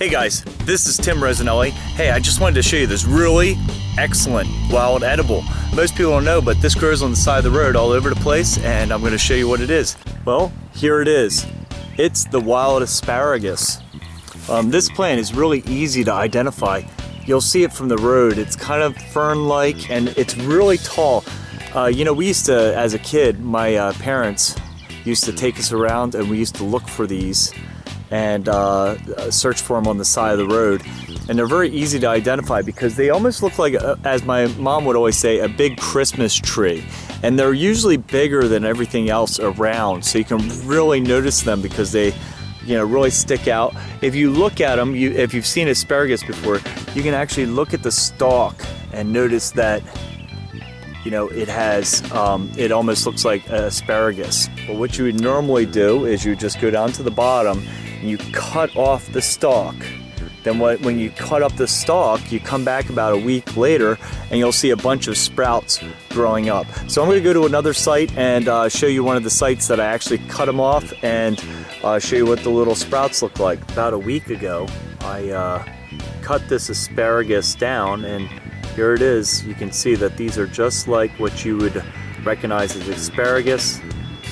Hey guys, this is Tim Rosanelli. Hey, I just wanted to show you this really excellent wild edible. Most people don't know, but this grows on the side of the road all over the place, and I'm going to show you what it is. Well, here it is. It's the wild asparagus. This plant is really easy to identify. You'll see it from the road. It's kind of fern-like, and it's really tall. We used to, as a kid, my parents used to take us around, and we used to look for these and search for them on the side of the road. And they're very easy to identify because they almost look like, as my mom would always say, a big Christmas tree. And they're usually bigger than everything else around, so you can really notice them because they really stick out. If you look at them, if you've seen asparagus before, you can actually look at the stalk and notice that it has, it almost looks like asparagus. But what you would normally do is you just go down to the bottom and you cut off the stalk. Then when you cut up the stalk, you come back about a week later and you'll see a bunch of sprouts growing up. So I'm going to go to another site and show you one of the sites that I actually cut them off and show you what the little sprouts look like. About a week ago, I cut this asparagus down, and here it is. You can see that these are just like what you would recognize as asparagus.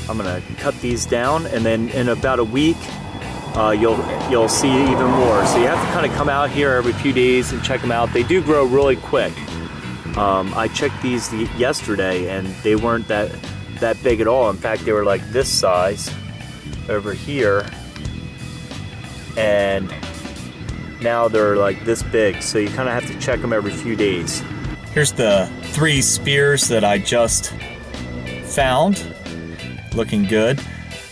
I'm going to cut these down, and then in about a week, you'll see even more. So you have to kind of come out here every few days and check them out. They do grow really quick. I checked these yesterday, and they weren't that big at all. In fact, they were like this size over here, and now they're like this big. So you kind of have to check them every few days. Here's the 3 spears that I just found, looking good.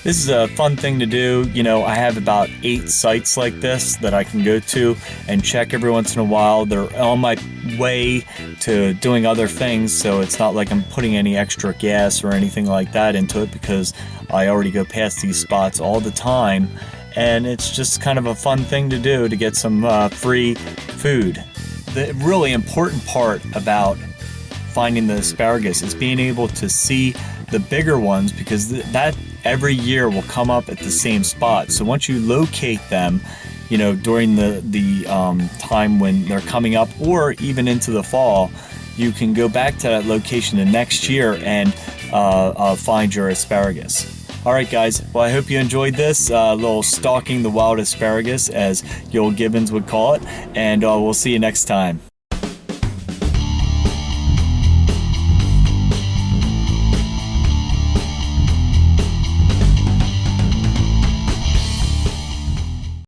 This is a fun thing to do. I have about 8 sites like this that I can go to and check every once in a while. They're on my way to doing other things, so it's not like I'm putting any extra gas or anything like that into it because I already go past these spots all the time. And it's just kind of a fun thing to do to get some free food. The really important part about finding the asparagus is being able to see the bigger ones, because that every year will come up at the same spot. So once you locate them, during the time when they're coming up, or even into the fall, you can go back to that location the next year and find your asparagus. All right, guys. Well, I hope you enjoyed this little stalking the wild asparagus, as Joel Gibbons would call it, and we'll see you next time.